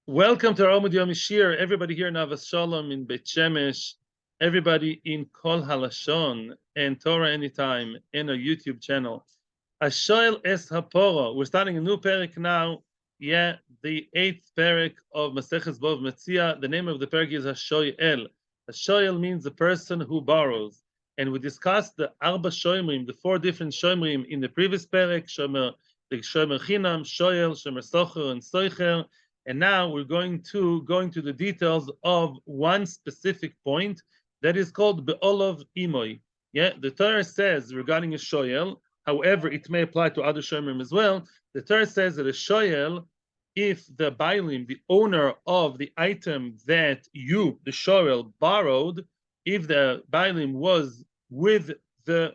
Welcome to our Amud Yomi Shiur. Everybody here in Ahavas Shalom in Beit Shemesh, everybody in Kol Halashon and Torah Anytime in our YouTube channel. Ashoel Es Haporo. We're starting a new parak now. Yeah, the 8th parak of Maseches Bava Metzia. The name of the parak is Hashoel. Hashoel means the person who borrows. And we discussed the Arba Shoimrim, the 4 different Shoimrim in the previous parak, the Shomer Chinam, Shoel, Shomer Socher, and Soicher. And now we're going to go into the details of one specific point that is called Be'olav Imoy. Yeah, the Torah says regarding a shoyel, however, it may apply to other shomerim as well. The Torah says that a shoyel, if the bailim, the owner of the item that you, the shoyel, borrowed, if the bailim was with the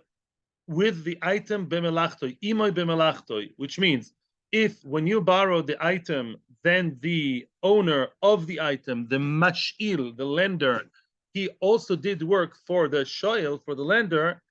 item b'melachtoi, imoy b'melachtoi, which means if when you borrow the item, then the owner of the item, the mash'il, the lender, he also did work for the shoyel, for the lender,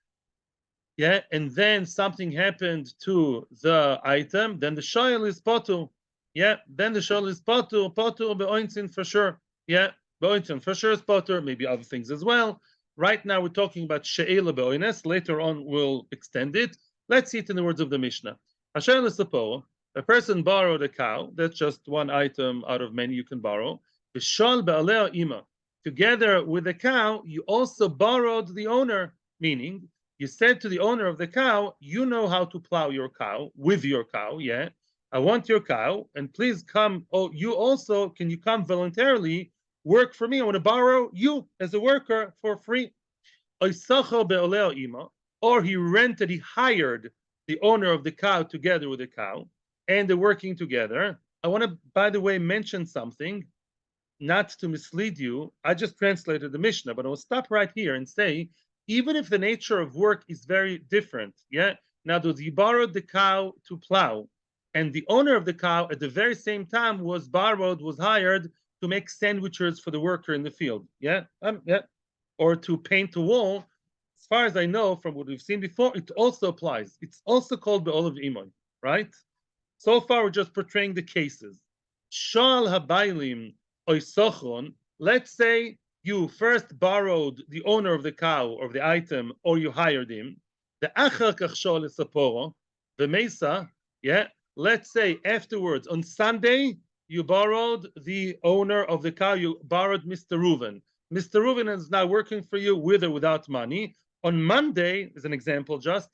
yeah, and then something happened to the item, then the shoyel is potu, yeah, then the shoyel is potu be'ointzin for sure, yeah, be'ointzin for sure is potu, maybe other things as well. Right now we're talking about she'ela be'oines, later on we'll extend it. Let's see it in the words of the Mishnah. Hashem l'sapo, a person borrowed a cow. That's just one item out of many you can borrow. B'shal be'aleh ima. Together with the cow, you also borrowed the owner, meaning you said to the owner of the cow, you know how to plow your cow with your cow, yeah? I want your cow, and please come. Oh, you also, can you come voluntarily work for me? I want to borrow you as a worker for free. Or he rented, he hired the owner of the cow together with the cow, and they're working together. I want to, by the way, mention something, not to mislead you. I just translated the Mishnah, but I will stop right here and say, even if the nature of work is very different, yeah. Now, you borrowed the cow to plow, and the owner of the cow at the very same time was hired to make sandwiches for the worker in the field, yeah, or to paint a wall. As far as I know, from what we've seen before, it also applies. It's also called Be'olav Imoy, right? So far, we're just portraying the cases. Shal habaylim oisochon. Let's say you first borrowed the owner of the cow or the item, or you hired him. The achar kachshol esaporo, the mesa. Yeah. Let's say afterwards on Sunday you borrowed the owner of the cow. You borrowed Mr. Reuven. Mr. Reuven is now working for you with or without money. On Monday, as an example, just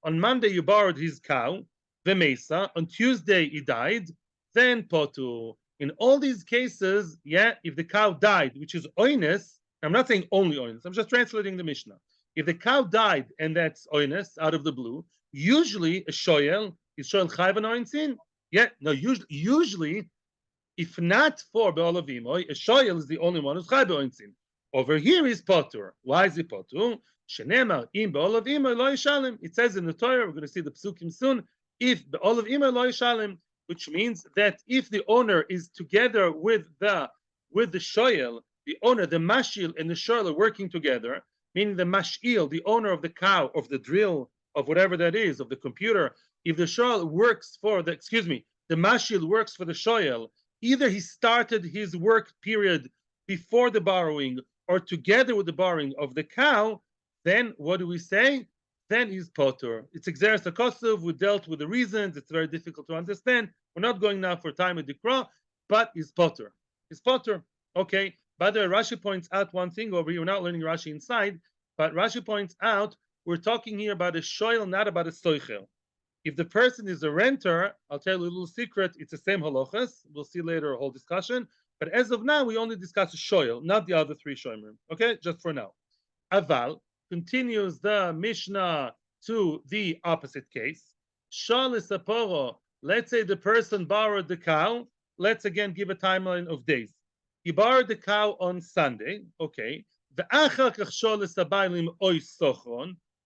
on Monday you borrowed his cow. The mesa. On Tuesday he died, then potu. In all these cases, yeah, if the cow died, which is oines, I'm not saying only oines, I'm just translating the Mishnah. If the cow died and that's oines out of the blue, usually a shoyel is shoyel chayv and oinsin. Yeah, no, usually, if not for be'olav imoy, a shoyel is the only one who's chayv oinsin. Over here is potur. Why is it potur? Shenemar im be'olav imoy lo yishalem. It says in the Torah, we're going to see the psukim soon. If the olav ima lo yishalem, which means that if the owner is together with the shoyel, the owner, the mashil and the shoyel are working together, meaning the mashil, the owner of the cow, of the drill, of whatever that is, of the computer, if the shoyel works for the, the mashil works for the shoyel, either he started his work period before the borrowing or together with the borrowing of the cow, then what do we say? Then he's potur. It's exeres hakosov. We dealt with the reasons. It's very difficult to understand. We're not going now for time of dikra, but he's potur. He's potur. Okay. By the way, Rashi points out one thing over here. We're not learning Rashi inside, but Rashi points out we're talking here about a shoyel, not about a soichel. If the person is a renter, I'll tell you a little secret. It's the same halachas. We'll see later a whole discussion. But as of now, we only discuss a shoyel, not the other 3 shoyim. Okay, just for now. Aval continues the Mishnah to the opposite case. Shal esaporo. Let's say the person borrowed the cow. Let's again give a timeline of days. He borrowed the cow on Sunday. Okay.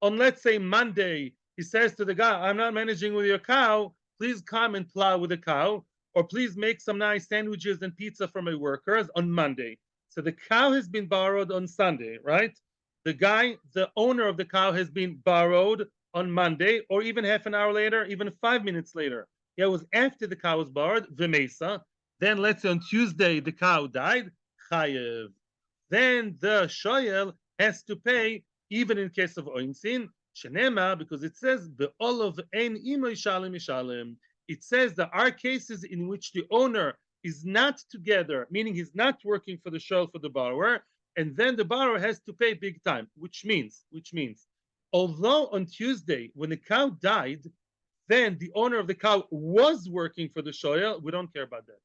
On, let's say, Monday, he says to the guy, I'm not managing with your cow. Please come and plow with the cow, or please make some nice sandwiches and pizza for my workers on Monday. So the cow has been borrowed on Sunday, right? The guy, the owner of the cow, has been borrowed on Monday, or even half an hour later, even 5 minutes later. Yeah, it was after the cow was borrowed, the mesa. Then let's say on Tuesday the cow died, chayev. Then the shoyel has to pay even in case of oinsin. Shenema, because it says the olav ein imo yishalem yishalem. It says there are cases in which the owner is not together, meaning he's not working for the shoyel for the borrower, and then the borrower has to pay big time, which means, although on Tuesday when the cow died, then the owner of the cow was working for the shoyel, we don't care about that.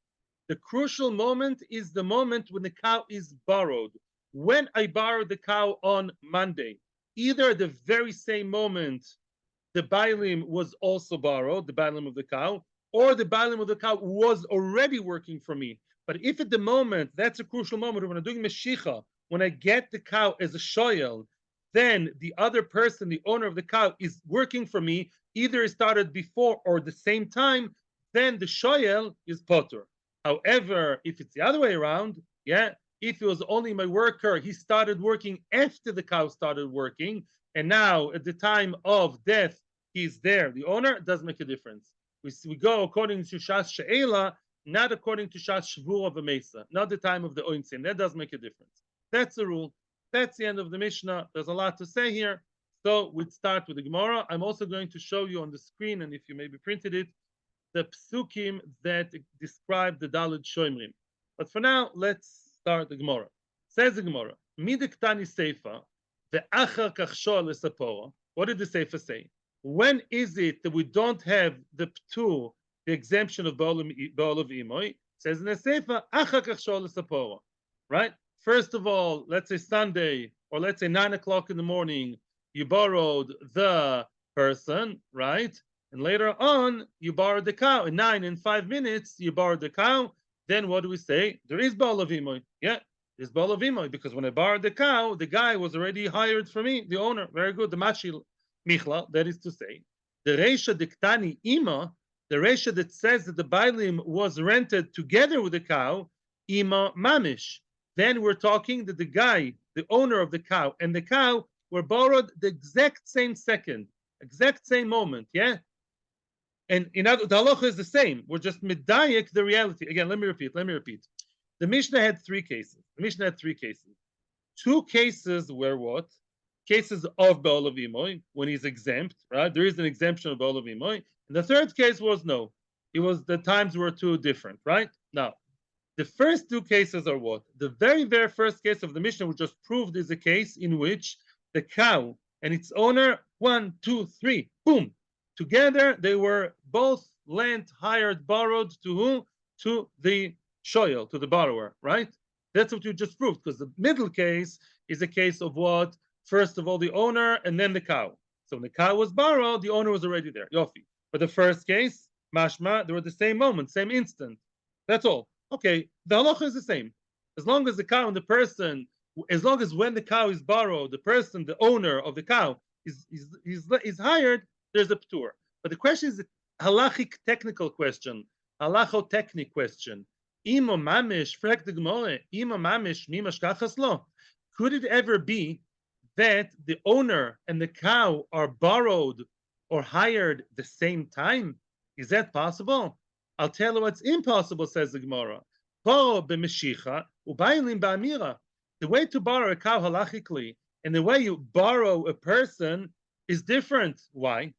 The crucial moment is the moment when the cow is borrowed. When I borrowed the cow on Monday, either the very same moment the bailim was also borrowed, the bailim of the cow, or the bailim of the cow was already working for me. But if at the moment, that's a crucial moment, when I'm doing meshicha, when I get the cow as a shoyel, then the other person, the owner of the cow, is working for me, either it started before or the same time, then the shoyel is potter. However, if it's the other way around, if it was only my worker, he started working after the cow started working, and now at the time of death, he's there, the owner, it doesn't make a difference. We go according to Shas She'ela, not according to Shas Shvur Bava Metzia, not the time of the Oinsin. That doesn't make a difference. That's the rule. That's the end of the Mishnah. There's a lot to say here. So we'd start with the Gemara. I'm also going to show you on the screen, and if you maybe printed it, the psukim that describe the Daled Shoimrim. But for now, let's start the Gemara. Says the Gemara, Midiktani Seifa, the Achar Kachshol Esapora. What did the Seifa say? When is it that we don't have the Ptur, the exemption of Baal of Imoy? It says in the Seifa, Achar Kachshol Esapora. Right? First of all, let's say Sunday, or let's say 9 o'clock in the morning, you borrowed the person, right? And later on, you borrowed the cow. In 9 and 5 minutes, you borrowed the cow. Then what do we say? There is Baal of Imoy. Yeah, there's Baal of Imoy, because when I borrowed the cow, the guy was already hired for me, the owner. Very good. The Machil Michla, that is to say, the Reisha Diktani Ima, the Reisha that says that the Bailim was rented together with the cow, Ima Mamish. Then we're talking that the guy, the owner of the cow, and the cow were borrowed the exact same second, exact same moment, yeah? And in other, the halacha is the same. We're just medayek the reality. Again, let me repeat. The Mishnah had 3 cases. 2 cases were what? Cases of Baal of Imoy, when he's exempt, right? There is an exemption of Baal of Imoy. And the 3rd case was no. It was, the times were too different, right? Now, the first 2 cases are what? The very, very first case of the Mishnah, we just proved, is a case in which the cow and its owner, 1, 2, 3, boom, together they were both lent, hired, borrowed to who? To the shoyel, to the borrower, right? That's what you just proved, because the middle case is a case of what? First of all, the owner and then the cow. So when the cow was borrowed, the owner was already there. Yofi. But the first case, mashma, they were the same moment, same instant. That's all. Okay, the halacha is the same. As long as the cow and the person, as long as when the cow is borrowed, the person, the owner of the cow, is hired, there's a ptur. But the question is a halachic technical question, halachotechnic question. Imo mamish, frek the gemore, imo mamish, mimash kachas lo. Could it ever be that the owner and the cow are borrowed or hired the same time? Is that possible? I'll tell you what's impossible, says the Gemara. The way to borrow a cow halachically and the way you borrow a person is different. Why?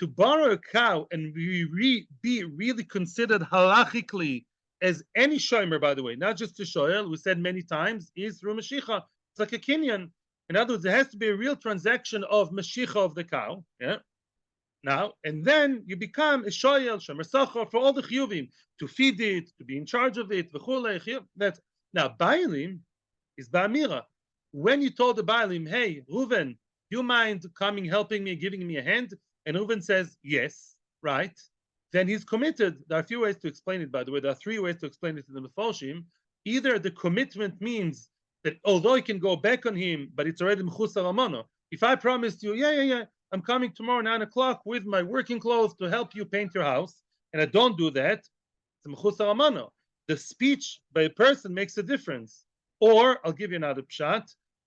To borrow a cow and be really considered halachically as any shomer, by the way, not just a shoyel, we said many times, is through Mashicha. It's like a kinyan. In other words, there has to be a real transaction of Mashicha of the cow. Yeah. Now, and then you become a shoyel, shomer sachar, for all the chiyuvim, to feed it, to be in charge of it, that's now bailim is ba'amira. When you told the bailim, hey, Reuven, you mind coming, helping me, giving me a hand? And Reuven says, yes, right? Then he's committed. There are a few ways to explain it, by the way. There are 3 ways to explain it in the Mefarshim. Either the commitment means that although you can go back on him, but it's already mechusar amano. If I promised you, yeah, I'm coming tomorrow 9 o'clock with my working clothes to help you paint your house, and I don't do that, it's mechusar amano. The speech by a person makes a difference. Or, I'll give you another pshat.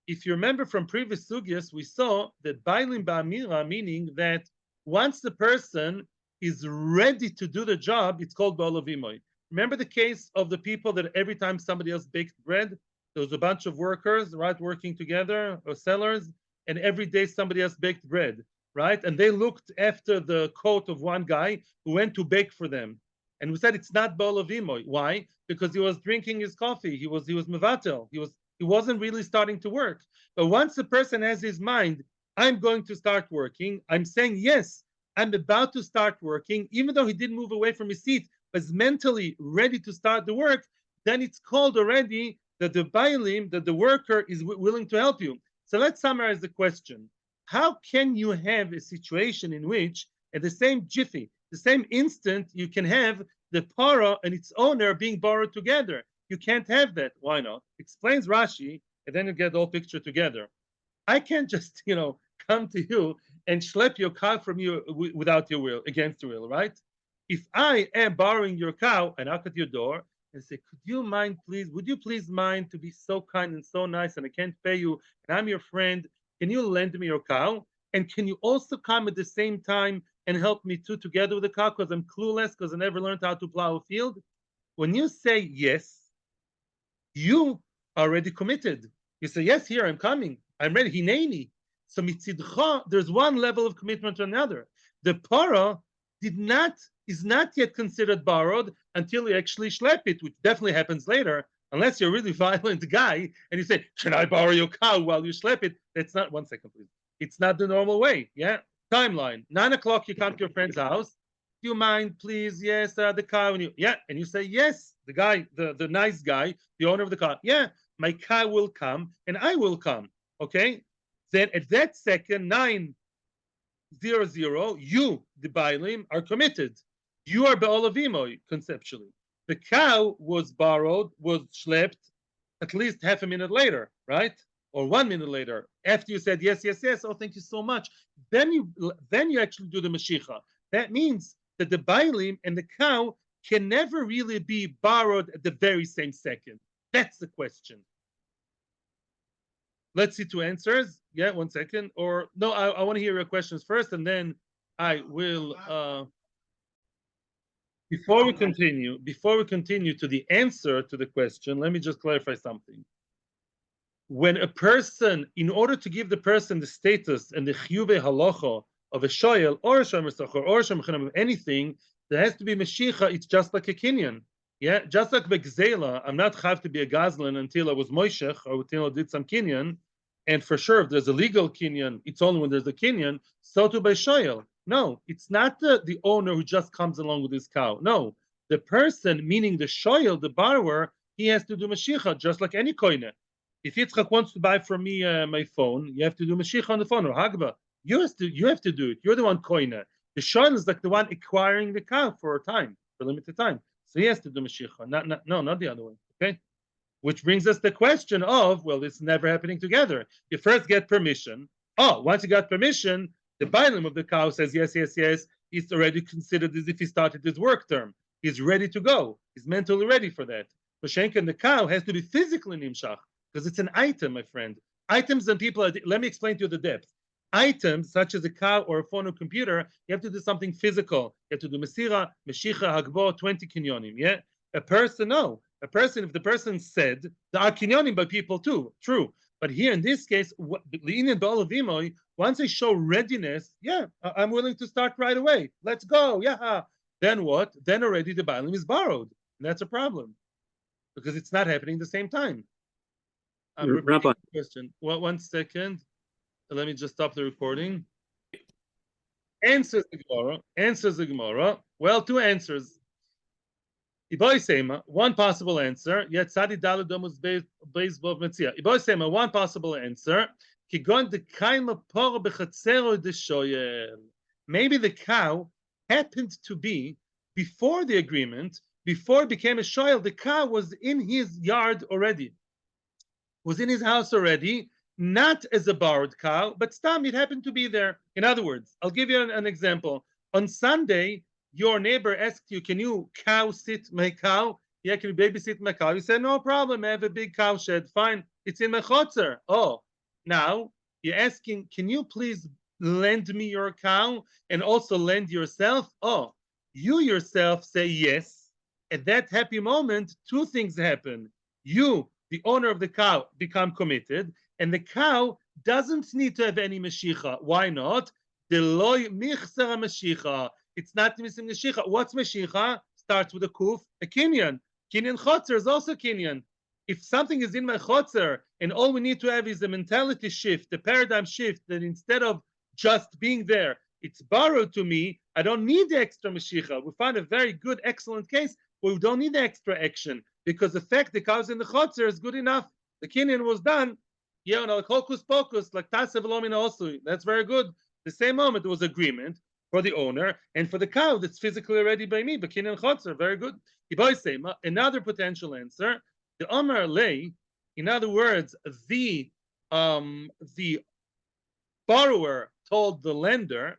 If you remember from previous sugyas, we saw that bailim ba'amira, meaning that once the person is ready to do the job, it's called ba'al of imoy. Remember the case of the people that every time somebody else baked bread, there was a bunch of workers, right, working together, or sellers, and every day somebody else baked bread, right? And they looked after the coat of one guy who went to bake for them. And we said it's not Bolavimoy. Why? Because he was drinking his coffee. He was mevatel. He wasn't really starting to work. But once the person has his mind, I'm going to start working, I'm saying yes, I'm about to start working, even though he didn't move away from his seat, was mentally ready to start the work, then it's called already that the bailim, that the worker is willing to help you. So let's summarize the question. How can you have a situation in which at the same jiffy, the same instant, you can have the para and its owner being borrowed together? You can't have that. Why not? Explains Rashi, and then you get the whole picture together. I can't just, come to you and schlep your cow from you without your will, against your will, right? If I am borrowing your cow and knock at your door and say, would you please mind to be so kind and so nice, and I can't pay you, and I'm your friend, can you lend me your cow? And can you also come at the same time and help me too together with the cow, because I'm clueless, because I never learned how to plow a field? When you say yes, you are already committed. You say, yes, here, I'm coming. I'm ready. Hineni. So mitzidcha, there's one level of commitment to another. The para is not yet considered borrowed until you actually schlep it, which definitely happens later, unless you're a really violent guy and you say, can I borrow your cow while you schlep it? That's not, 1 second, please. It's not the normal way, yeah? Timeline, 9 o'clock, you come to your friend's house. Do you mind, please? Yes, the cow. And you say, yes, the guy, the nice guy, the owner of the car. Yeah, my cow will come and I will come, okay? Then at that second, 9:00, you, the Bailim, are committed. You are Be'olavimo, conceptually. The cow was borrowed, was schlepped at least half a minute later, right? Or 1 minute later, after you said yes, yes, yes, oh, thank you so much. Then you actually do the Mashiach. That means that the Bailim and the cow can never really be borrowed at the very same second. That's the question. Let's see 2 answers. Yeah, 1 second. Or no, I want to hear your questions first, and then I will. Before we continue to the answer to the question, let me just clarify something. When a person, in order to give the person the status and the chiyuve halacha of a shoyel or a shomer sachar or a shomer of anything, there has to be Mashiach. It's just like a kinyan. Yeah, just like Begzela, I'm not have to be a Gazlan until I was Moishech or until I did some Kinyan. And for sure, if there's a legal Kinyan, it's only when there's a Kinyan. So too by Shoyel. No, it's not the owner who just comes along with his cow. No, the person, meaning the Shoyel, the borrower, he has to do Mashiach, just like any koine. If Yitzchak wants to buy from me my phone, you have to do Mashiach on the phone, or Hagba. You have to do it. You're the one koine. The Shoyel is like the one acquiring the cow for a time, for a limited time. So he has to do Mashiach, not the other way, okay? Which brings us the question of, well, it's never happening together. You first get permission. Oh, once you got permission, the Bailim of the cow says, yes, yes, yes. He's already considered as if he started his work term. He's ready to go. He's mentally ready for that. Mashenka and the cow has to be physically nimshach, because it's an item, my friend. Items and people, let me explain to you the depth. Items such as a cow or a phone or computer, you have to do something physical. You have to do Mesira, Meshicha, Hagbo, 20 kinyonim. Yeah? A person, no. A person, if the person said, there are kinyonim by people too, true. But here in this case, once they show readiness, yeah, I'm willing to start right away. Let's go. Yeah. Then what? Then already the Bailim is borrowed. And that's a problem. Because it's not happening at the same time. I'm repeating the question. Well, 1 second. Let me just stop the recording. Answers the Gemara. Well, 2 answers. One possible answer. Yet Sadi Daladomus Beis Bava Metzia. One possible answer. Maybe the cow happened to be, before the agreement, before it became a shoyel, the cow was in his yard already, was in his house already, not as a borrowed cow, but stam, it happened to be there. In other words, I'll give you an example. On Sunday, your neighbor asked you, can you cow sit my cow? Yeah, can you babysit my cow? You said, no problem, I have a big cow shed. Fine, it's in my chotzer. Oh, now you're asking, can you please lend me your cow and also lend yourself? Oh, you yourself say yes. At that happy moment, two things happen. You, the owner of the cow, become committed, and the cow doesn't need to have any Meshicha. Why not? Deloy michsera Meshicha. It's not missing Meshicha. What's Meshicha? Starts with a kuf, a kinyan. Kinyan chotzer is also kinyan. If something is in my chotzer, and all we need to have is a mentality shift, a paradigm shift, that instead of just being there, it's borrowed to me, I don't need the extra Meshicha. We find a very good, excellent case where we don't need the extra action because the fact the cow's in the chotzer is good enough. The kinyan was done. Yeah, no, hocus pocus, like tasev lomina also. That's very good. The same moment there was agreement for the owner and for the cow that's physically already by me, but kinyan chotzer, very good. Another potential answer, the Omar lay, in other words, the borrower told the lender,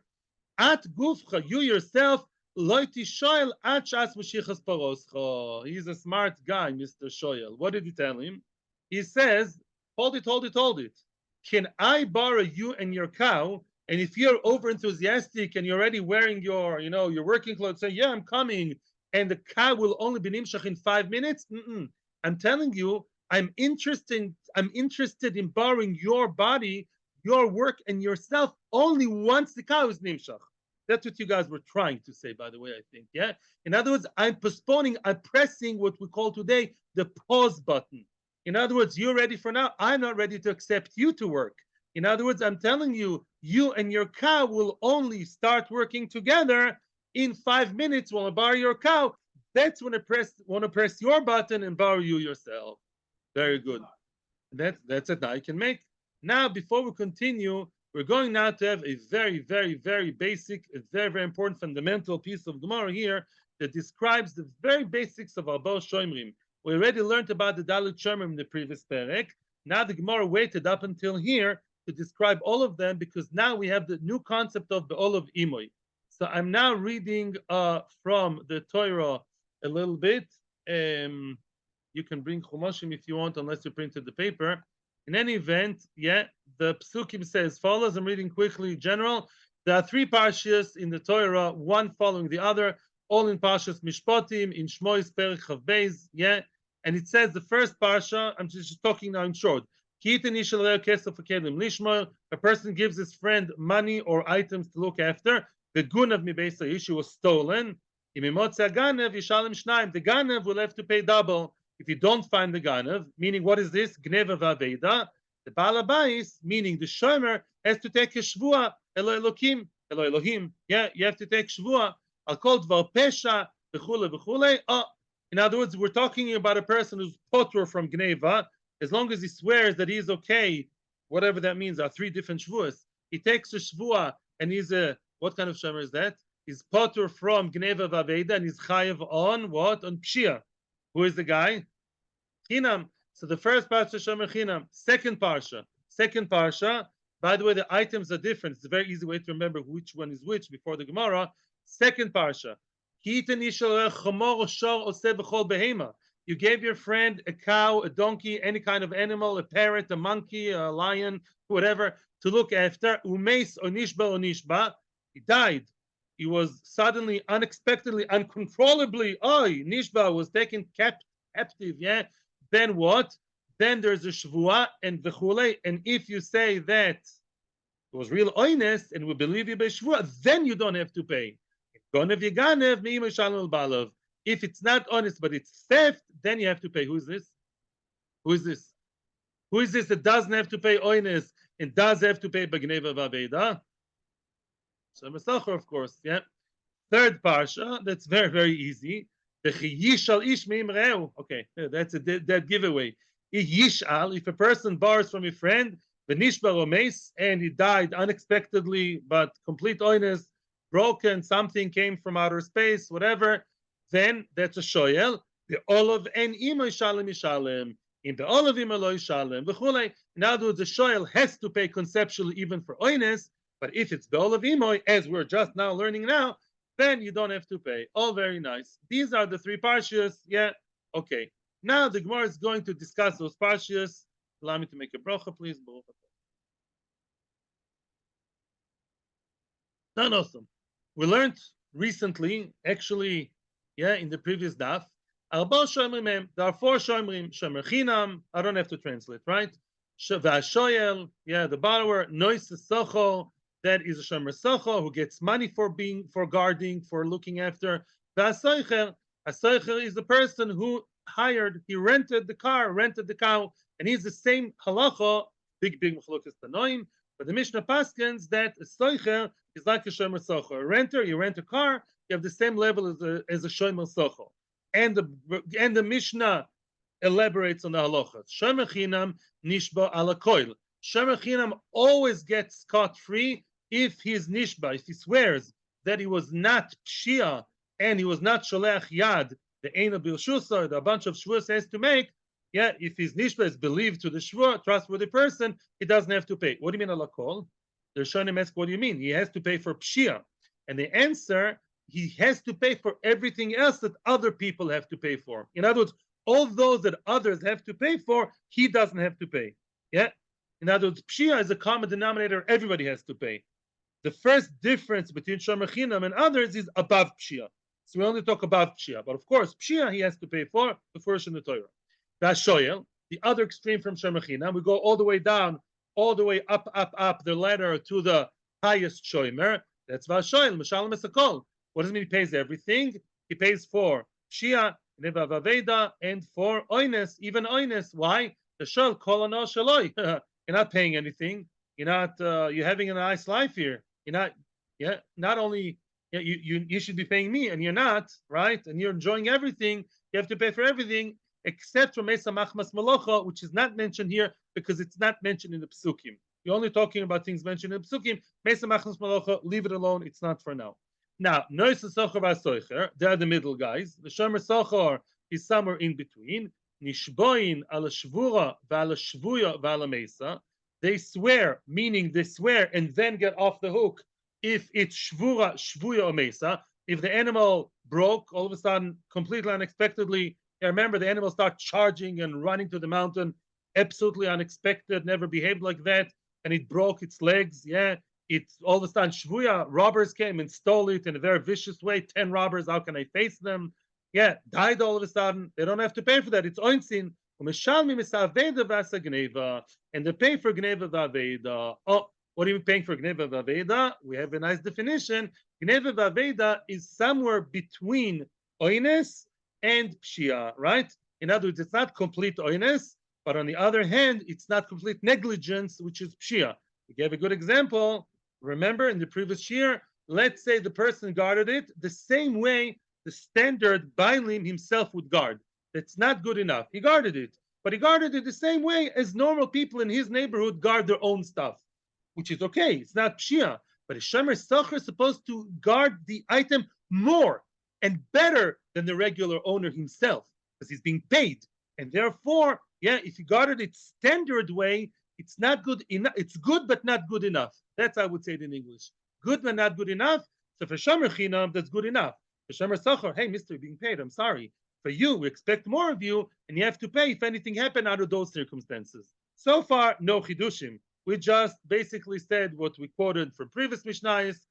at gufcha, you yourself, loiti shoyel at shas mashichas paroscha. He's a smart guy, Mr. Shoyel. What did he tell him? He says, hold it. Can I borrow you and your cow? And if you're over enthusiastic and you're already wearing your, your working clothes, say, yeah, I'm coming, and the cow will only be nimshach in 5 minutes. I'm telling you, I'm interested in borrowing your body, your work, and yourself only once the cow is nimshach. That's what you guys were trying to say, by the way, I think. Yeah. In other words, I'm pressing what we call today the pause button. In other words, you're ready for now. I'm not ready to accept you to work. In other words, I'm telling you, you and your cow will only start working together in 5 minutes while I borrow your cow. That's when I want to press your button and borrow you yourself. Very good. That's it. Now I can make. Now, before we continue, we're going now to have a very, very, very basic, a very, very important fundamental piece of Gemara here that describes the very basics of Ahavas Shomrim. We already learned about the Dalit Shomrim in the previous perek. Now the Gemara waited up until here to describe all of them because now we have the new concept of the Olav Imoy. So I'm now reading from the Torah a little bit. You can bring Chumashim if you want, unless you printed the paper. In any event, the Psukim says follows. I'm reading quickly. General, there are 3 parshas in the Torah, one following the other, all in Parshas Mishpatim, in Shmois Perek Chav Beis. And it says the first parsha. I'm just talking now in short. A person gives his friend money or items to look after. The gunav mi beis ha'ishu was stolen. The ganav will have to pay double. If you don't find the ganav, meaning what is this? Gneva v'aveda. The balabais, meaning the shomer, has to take a shvua. Elo Elohim. Yeah, you have to take shvua. I'll call dvar pesha v'chule. In other words, we're talking about a person who's potur from gneva. As long as he swears that he's okay, whatever that means, are 3 different shvuas. He takes a shvua and he's what kind of shomer is that? He's potur from gneva v'aveda and he's chayev on what? On pshia. Who is the guy? Chinam. So the first parsha shomer chinam. Second parsha. By the way, the items are different. It's a very easy way to remember which one is which before the Gemara. Second parsha. You gave your friend a cow, a donkey, any kind of animal, a parrot, a monkey, a lion, whatever, to look after. Umeis onishba. He died. He was suddenly, unexpectedly, uncontrollably, nishba was taken captive. Then what? Then there's a shvua and v'chule. And if you say that it was real honest and we believe you by shvua, then you don't have to pay. If it's not honest but it's theft, then you have to pay. Who is this that doesn't have to pay honest and does have to pay bagneva v'aveda? So Mesacher, of course. Third parsha, that's very, very easy. Okay, that's a dead giveaway. If a person borrows from a friend, and he died unexpectedly, but complete honest, broken, something came from outer space, whatever, then that's a shoyel. The olav en imo yishalem. In the olav imo lo yishalem. In other words, the shoyel has to pay conceptually even for honest, but if it's the olav imo, as we're just now learning now, then you don't have to pay. All very nice. These are the 3 parshas. Okay. Now the Gemara is going to discuss those parshas. Allow me to make a bracha, please. Awesome. We learned recently, actually, in the previous daf, Arba shomrim mem. There are 4 shomrim. Shomer chinam. I don't have to translate, right? V'ashoyel, yeah, the borrower. Nois socho. That is a shomer socho who gets money for guarding, for looking after. V'asoicher. Asoicher is the person who hired. He rented the cow, and he's the same halacha. Big machlokas tanoim. But the Mishnah paskins that a soicher is like a shomer socho. A renter, you rent a car, you have the same level as a shomer socho. And the Mishnah elaborates on the halachas. Shomer chinam nishba ala koil. Shomer chinam always gets scot-free if he is nishba, if he swears that he was not pshia and he was not sholeach yad, the eina bilshusa, the bunch of shvuas has to make. Yeah, if his nishba is believed to the shvua, trustworthy person, he doesn't have to pay. What do you mean ala kol? The Rishonim ask, what do you mean? He has to pay for pshia. And the answer, he has to pay for everything else that other people have to pay for. In other words, all those that others have to pay for, he doesn't have to pay. Yeah? In other words, pshia is a common denominator, everybody has to pay. The first difference between shomer chinam and others is above pshia. So we only talk about pshia. But of course, pshia he has to pay for, the first in the Torah. That's shoyel, the other extreme from shomer chinam. We go all the way down, all the way up the ladder to the highest shomer. That's vashoyel, mishalem esakol. What does it mean he pays everything? He pays for pshia, neva vaveda, and for oines, even oines. Why? The shol kol ano shaloi. You're not paying anything. You're not. You're having a nice life here. You're not. Yeah. Not only you should be paying me, and you're not, right? And you're enjoying everything. You have to pay for everything except for mesa machmas malocha, which is not mentioned here because it's not mentioned in the psukim. You're only talking about things mentioned in the psukim. Mesa machmas malocha, leave it alone. It's not for now. Now, nois socher v'asoicher, they're the middle guys. The shomer socher is somewhere in between. Nishboin ala shvura v'ala shvuya v'ala mesa. They swear, meaning they swear and then get off the hook if it's shvura, shvuya, or mesa. If the animal broke all of a sudden, completely unexpectedly, remember the animal started charging and running to the mountain, absolutely unexpected, never behaved like that, and it broke its legs. Yeah, it's all of a sudden shvuya, robbers came and stole it in a very vicious way. 10 robbers, how can I face them? Yeah, died all of a sudden. They don't have to pay for that. It's oinsin. And they pay for gneva v'aveda. Oh, what are you paying for gneva v'aveda? We have a nice definition. Gneva v'aveda is somewhere between oines and pshia, right? In other words, it's not complete oines, but on the other hand, it's not complete negligence, which is pshia. We gave a good example. Remember in the previous year, let's say the person guarded it the same way the standard bailim himself would guard. That's not good enough. He guarded it, but he guarded it the same way as normal people in his neighborhood guard their own stuff, which is okay. It's not pshia, but a shomer socher is supposed to guard the item more and better than the regular owner himself because he's being paid. And therefore, yeah, if you guarded it standard way, it's not good enough. It's good, but not good enough. That's how I would say it in English. Good, but not good enough. So for shomer chinam, that's good enough. For shomer socher, hey, mister, you're being paid. I'm sorry. For you, we expect more of you, and you have to pay if anything happened out of those circumstances. So far, no chidushim. We just basically said what we quoted from previous Mishnayos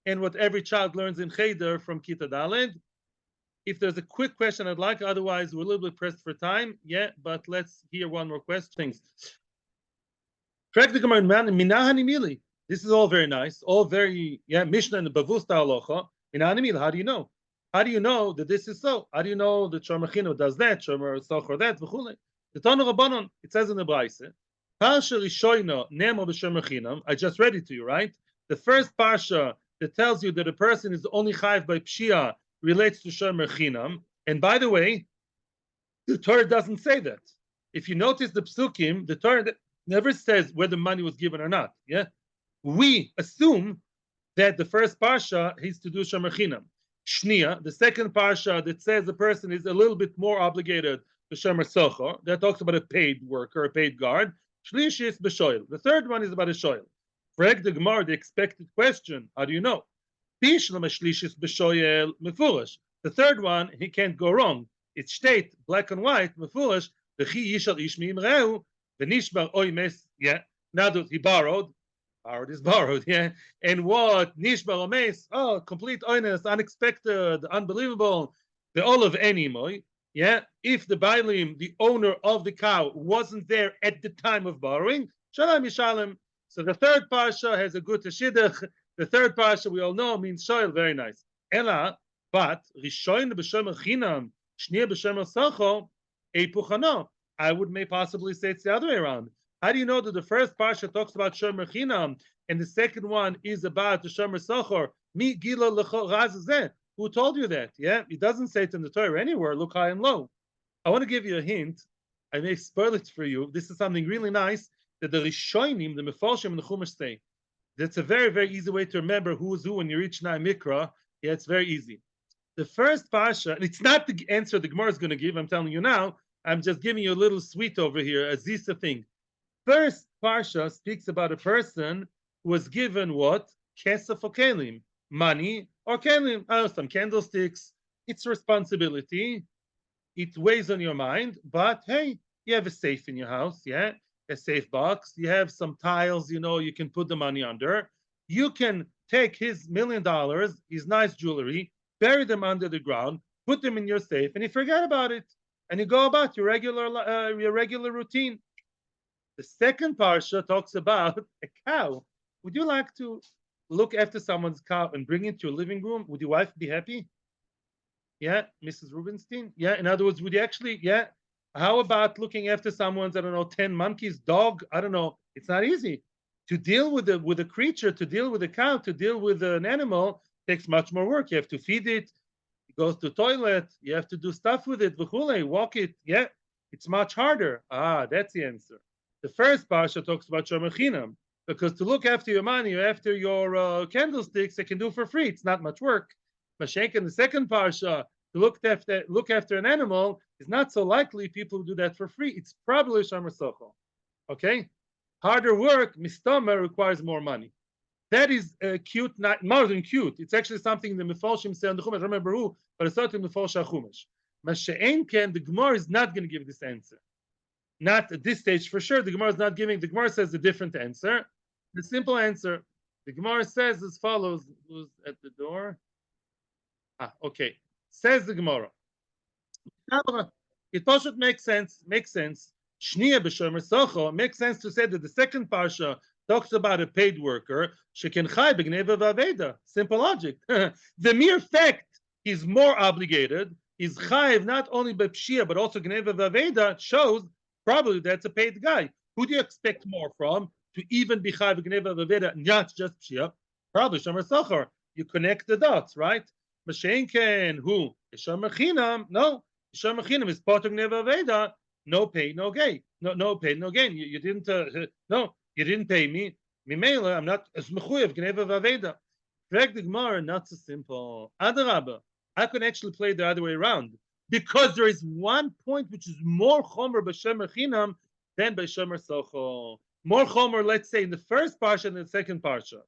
and what every child learns in Cheder from Kita Daled. If there's a quick question I'd like, otherwise we're a little bit pressed for time. Yeah, but let's hear one more question. Correct the Gemara, Minahani Mili. This is all very nice, all very, yeah, Mishnah and the Bavusta Alocha. Minahani Mili, how do you know? How do you know that this is so? How do you know that Shomer Chino does that, Shomer Socher that, v'chule? The Tanu Rabbanon, it says in the Braise, Parsha Rishoino Nemo b'Shomer Chinam. I just read it to you, right? The first parsha that tells you that a person is only chayiv by pshia relates to Shomer Chinam. And by the way, the Torah doesn't say that. If you notice the psukim, the Torah never says whether money was given or not. Yeah, we assume that the first parsha is to do Shomer Chinam. Shnia, the second parsha that says the person is a little bit more obligated to Shomer Socher, that talks about a paid worker, a paid guard. Shlishi is b'shoyel. The third one is about a shoyel. Frag the Gemara, the expected question, how do you know? Bishlam shlishi is b'shoyel mefurish. The third one, he can't go wrong. It's state, black and white, mefurish, v'chi yishal ish mi'imreu, v'nishbar oy mes, yeah. Now that he borrowed is borrowed, yeah. And what? Nishbar omes, oh, complete oyness, unexpected, unbelievable. The olive animoy. Yeah, if the bailim, the owner of the cow, wasn't there at the time of borrowing, shalom yishalem. So the third parsha has a good shidduch. The third parsha we all know means shoyl, very nice. Ella, but rishoyin b'shomer chinam, shnia b'shomer socho, epuchano. I would may possibly say it's the other way around. How do you know that the first parsha talks about shomer chinam and the second one is about the shomer sochor? Mi gila lecho razeh. Who told you that? Yeah, it doesn't say it in the Torah anywhere. Look high and low. I want to give you a hint. I may spoil it for you. This is something really nice that the Rishonim, the Mefarshim, and the Chumash say. That's a very, very easy way to remember who is who when you reach Nai Mikra. Yeah, it's very easy. The first parsha, and it's not the answer the Gemara is going to give. I'm telling you now. I'm just giving you a little sweet over here, a zisa thing. First parsha speaks about a person who was given what? Kesef or kelim, money or kelim, some candlesticks. It's responsibility. It weighs on your mind, but hey, you have a safe in your house, yeah, a safe box. You have some tiles, you can put the money under. You can take his $1 million, his nice jewelry, bury them under the ground, put them in your safe, and you forget about it, and you go about your regular routine. The second parsha talks about a cow. Would you like to look after someone's cow and bring it to your living room? Would your wife be happy? Yeah, Mrs. Rubenstein? Yeah, in other words, would you actually, yeah? How about looking after someone's, I don't know, 10 monkeys, dog? I don't know. It's not easy. To deal with a creature, to deal with a cow, to deal with an animal takes much more work. You have to feed it. It goes to the toilet. You have to do stuff with it. Walk it. Yeah, it's much harder. That's the answer. The first parsha talks about shomer chinam, because to look after your money, after your candlesticks, they can do for free. It's not much work. Mashenk in the second parsha, to look after an animal is not so likely people who do that for free. It's probably shomer socho. Okay? Harder work, mistama, requires more money. That is cute, not more than cute. It's actually something the Mefarshim say on the Chumash. I don't remember who, but it's not in the Mefarsh Chumash. Mashe'en ken, the Gemara is not going to give this answer. Not at this stage for sure. The Gemara is not giving. The Gemara says a different answer. The simple answer. The Gemara says as follows. Who's at the door? Okay. Says the Gemara. It should make sense. Shnia b'shomer socho makes sense to say that the second parsha talks about a paid worker. Sheken chai b'gneva v'aveda. Simple logic. The mere fact he's more obligated, he's chayiv not only by pshia but also gneva v'aveda, shows probably that's a paid guy. Who do you expect more from to even be chayiv b'gneva v'aveda, not just pshia? Probably shomer sochor. You connect the dots, right? Mashenken, who? Shomer chinam? No. Shomer chinam is part of gneva v'aveda. No pay, no gain. No pay, no gain. You didn't. No, you didn't pay me. Mimela, I'm not as mechuyev gneva v'aveda. Correct the Gemara, not so simple. Adarabba, I could actually play the other way around, because there is one point which is more chomer b'shomer chinam than b'shomer socho. More chomer, let's say, in the first parsha and the second parsha.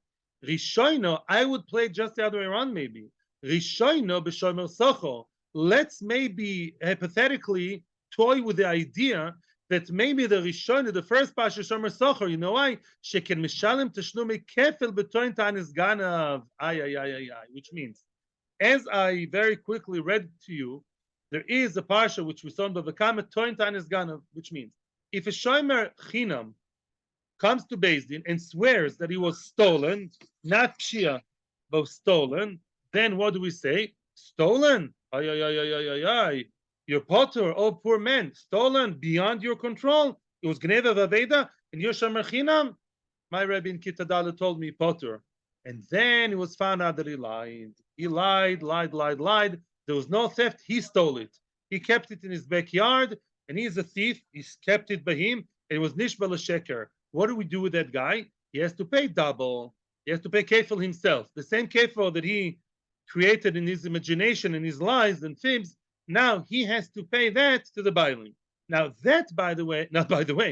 Rishoino, I would play just the other way around, maybe. Rishoino b'shomer socho. Let's maybe hypothetically toy with the idea that maybe the Rishon, the first parsha shomer socher, you know why? Sheken mishalem tashlume kefel betoin tanis ganav. Which means, as I very quickly read to you, there is a parsha which we saw in Bava Metzia toin tanis ganav, which means if a shomer chinam comes to BSD and swears that he was stolen, not pshia, but stolen, then what do we say? Stolen? Your potter, oh poor man, stolen beyond your control. It was gneva v'aveda, and you're shomer chinam. My Rebbe in Kitadala told me potter, and then it was found out that he lied. He lied. There was no theft. He stole it. He kept it in his backyard, and he's a thief. He kept it by him. And it was nishbal sheker. What do we do with that guy? He has to pay double. He has to pay kefil himself. The same kefil that he created in his imagination and his lies and fibs. Now he has to pay that to the bailing. Now that,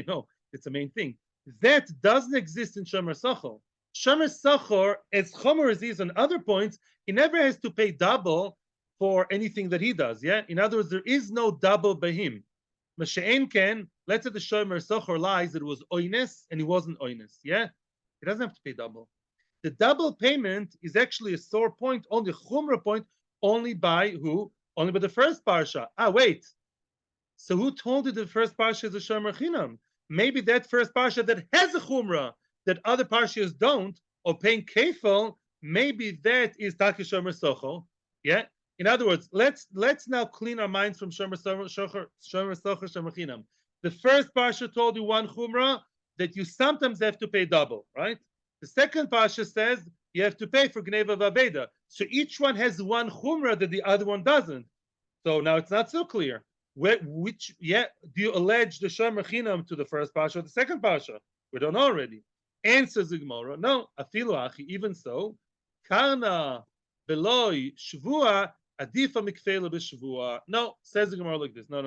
no, it's the main thing. That doesn't exist in shomer sochor. Shomer sochor, as chomer as is on other points, he never has to pay double for anything that he does. Yeah. In other words, there is no double by him. Mashe'en ken. Let's say the shomer sochor lies that it was oines and he wasn't oines. Yeah. He doesn't have to pay double. The double payment is actually a sore point, only a chumrah point, only by who? Only by the first parsha. Wait. So who told you the first parsha is a shomer chinam? Maybe that first parsha that has a chumrah that other parshas don't, or paying kefil, maybe that is taki shomer socho. Yeah. In other words, let's now clean our minds from shomer socho shomer chinam. The first parsha told you one chumrah that you sometimes have to pay double, right? The second parsha says you have to pay for gneva vaveda. So each one has one chumrah that the other one doesn't. So now it's not so clear. Which do you allege the shomer chinam to the first parsha or the second parsha? We don't know already. Answers the Gemara, no, afilu achi, even so, karna beloi shvua adifa mikfela b'shvua. No, says the Gemara like this. No.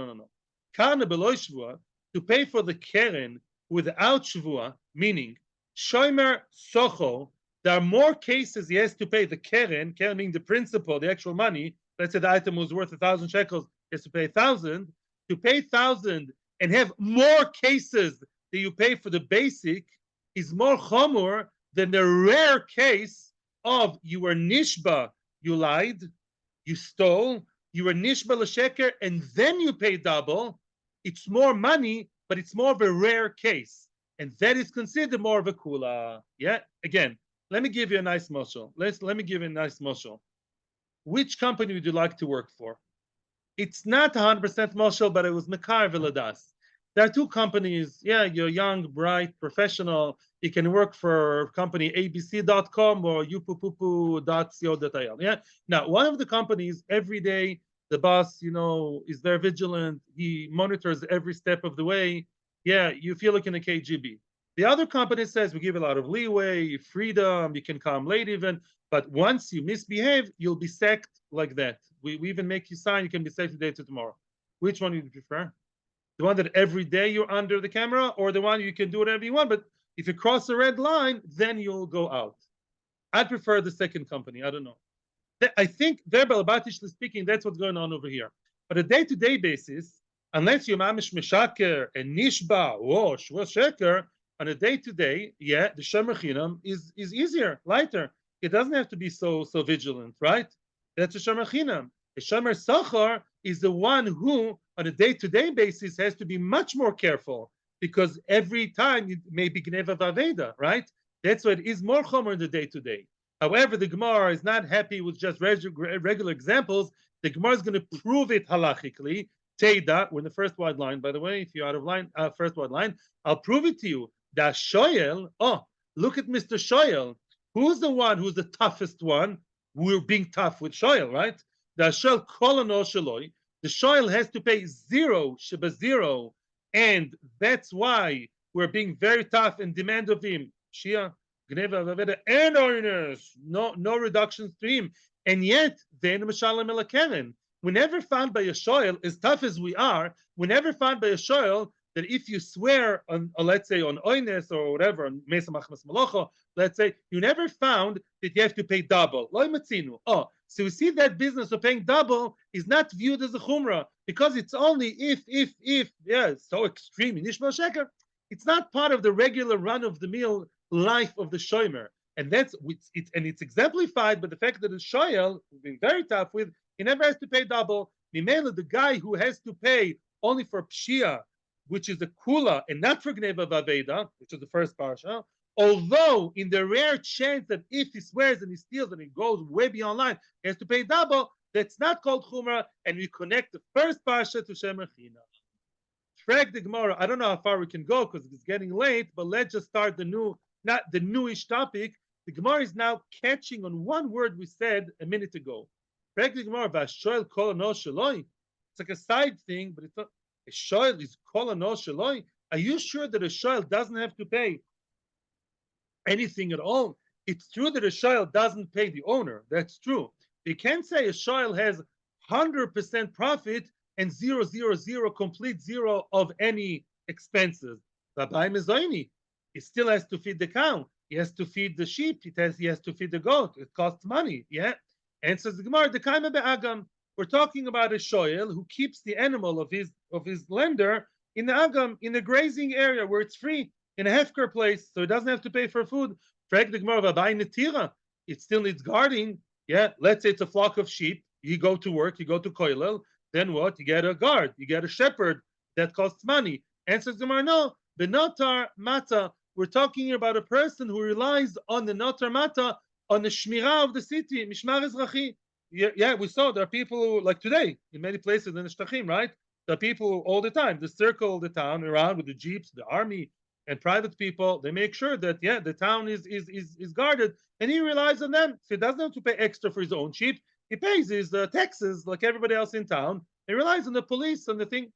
Karna beloi shvua, to pay for the keren without shvua, meaning shomer socho. There are more cases he has to pay the keren meaning the principal, the actual money. Let's say the item was worth 1,000 shekels, he has to pay 1,000. To pay 1,000 and have more cases that you pay for the basic is more chomor than the rare case of you were nishba, you lied, you stole, you were nishba l'sheker, and then you pay double. It's more money, but it's more of a rare case, and that is considered more of a kula. Yeah. Again, let me give you a nice moshel. Let me give you a nice moshel. Which company would you like to work for? It's not 100% moshel, but it was Mekar Viladas. There are two companies. Yeah, you're young, bright, professional. You can work for company abc.com or yupupupu.co.il. Yeah. Now, one of the companies, every day, the boss, is very vigilant. He monitors every step of the way. Yeah, you feel like in a KGB. The other company says we give a lot of leeway, freedom, you can come late even, but once you misbehave, you'll be sacked like that. We even make you sign, you can be sacked today to tomorrow. Which one do you prefer? The one that every day you're under the camera, or the one you can do whatever you want, but if you cross a red line, then you'll go out. I prefer the second company. I don't know. I think, verbal, batishly speaking, that's what's going on over here. But a day-to-day basis, unless you're mamish meshaker and nishba, wash, sheker, on a day-to-day, the shomer chinam is easier, lighter. It doesn't have to be so vigilant, right? That's a shomer chinam. A shomer sachar is the one who, on a day-to-day basis, has to be much more careful, because every time it may be gneva vaveda, right? That's why it is more chomer in the day-to-day. However, the Gemara is not happy with just regular examples. The Gemara is going to prove it halachically. Teida, we're in the first wide line, by the way. If you're out of line, first wide line, I'll prove it to you. The shoyel, look at Mr. Shoyel. Who's the one who's the toughest one? We're being tough with shoyel, right? The shoyel kolano shaloi. The shoyel has to pay zero, sheba zero, and that's why we're being very tough and demand of him. Shia, gneva vaveda, and owners, no reductions to him. And yet, they we never found by a shoyel, as tough as we are, we never found by a shoyel that if you swear on, let's say, on oines or whatever, on mesa machmas malocho, let's say, you never found that you have to pay double. So we see that business of paying double is not viewed as a chumrah, because it's only if, it's so extreme, nishma sheker. It's not part of the regular run-of-the-mill life of the shomer. And it's exemplified by the fact that the shoyel, we've been very tough with, he never has to pay double. Mimela, the guy who has to pay only for pshia, which is the kula, and not for gneva vaveda, which is the first parsha, although in the rare chance that if he swears and he steals and he goes way beyond line, he has to pay double, that's not called chumrah, and we connect the first parsha to shemer chinam. Track the Gemara. I don't know how far we can go because it's getting late, but let's just start not the newish topic. The Gemara is now catching on one word we said a minute ago. Track the Gemara, v'ashoel kol ano shaloi. It's like a side thing, but it's not. A shoyel is kol ano shaloi. Are you sure that a shoyel doesn't have to pay anything at all? It's true that a shoyel doesn't pay the owner. That's true. You can't say a shoyel has 100% profit and 0, 0, 0, complete zero of any expenses. He still has to feed the cow. He has to feed the sheep. He has to feed the goat. It costs money. Yeah. And says the Gemara, the kaima be'agam. We're talking about a shoyel who keeps the animal of his lender in the agam, in the grazing area where it's free, in a hefker place, so he doesn't have to pay for food. Frag the Gemara, v'abai netira. It still needs guarding. Yeah. Let's say it's a flock of sheep. You go to work. You go to koilel. then what? You get a guard, you get a shepherd. That costs money. Answers the Gemara, no. The notar mata. We're talking about a person who relies on the notar mata, on the shmirah of the city, mishmar ezrachi. Yeah, we saw there are people who, like today, in many places in the Shtachim, right? There are people who, all the time, they circle the town around with the jeeps, the army, and private people. They make sure that, yeah, the town is guarded, and he relies on them. So he doesn't have to pay extra for his own sheep. He pays his taxes like everybody else in town. He relies on the police, on the thing.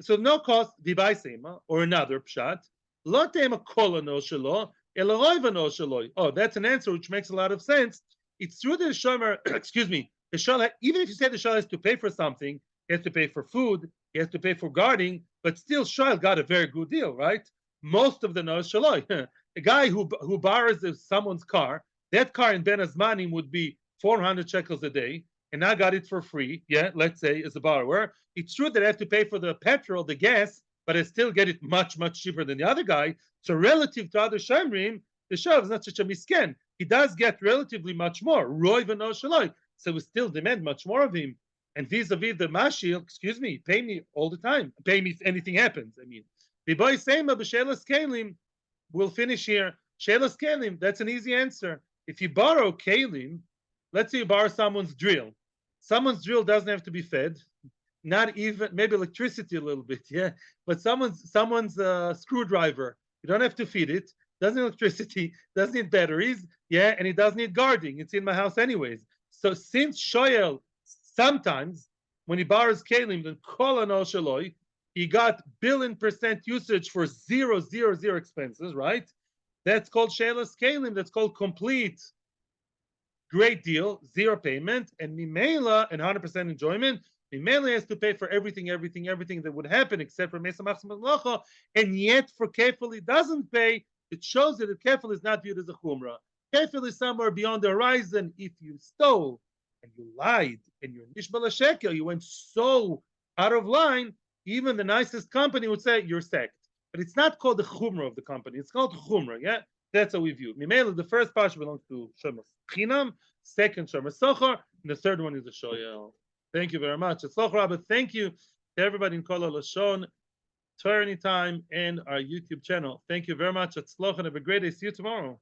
So no cost, dibai sema, or another pshat. Lo tema kola no shelo, elaroiva no shelo. Oh, that's an answer which makes a lot of sense. It's true that the shomer, excuse me, the shomer, even if you say the shomer has to pay for something, he has to pay for food, he has to pay for guarding, but still shomer got a very good deal, right? Most of the no shelo. A guy who borrows someone's car, that car in Ben Azmanim would be 400 shekels a day, and I got it for free, yeah, let's say, as a borrower. It's true that I have to pay for the petrol, the gas, but I still get it much, much cheaper than the other guy. So relative to other shomrim, the shomer is not such a misken. He does get relatively much more. Roy v'no shaloi. So we still demand much more of him. And vis-a-vis the mashil, excuse me, pay me all the time. Pay me if anything happens. I mean, b'boy sema b'shelas kelim. We'll finish here. Shelas kelim. That's an easy answer. If you borrow kelim, let's say you borrow someone's drill. Someone's drill doesn't have to be fed. Not even, maybe electricity a little bit, yeah. But someone's screwdriver, you don't have to feed it. Doesn't need electricity, doesn't need batteries, yeah, and it doesn't need guarding. It's in my house anyways. So since Shoel, sometimes when he borrows kelim, then kol ano shaloi, he got billion% usage for 0, 0, 0 expenses, right? That's called shelas kelim. That's called complete. Great deal, 0 payment, and mimela and 100% enjoyment. Mimela has to pay for everything that would happen except for Mesa Machzim Malacha, and yet for kefil he doesn't pay. It shows that the kefil is not viewed as a chumrah. Kefil is somewhere beyond the horizon. If you stole and you lied and you're nishbal shekel, you went so out of line, even the nicest company would say you're sacked. But it's not called the chumrah of the company. It's called chumrah, yeah? That's how we view it. Mimela, the first parsha belongs to Shemesh Chinam, second Shemesh Sochar, and the third one is the Shoyel. Thank you very much. Atzloch Rabbi. Thank you to everybody in Kol HaLashon, Torah Anytime, and our YouTube channel. Thank you very much. Atzloch, and have a great day. See you tomorrow.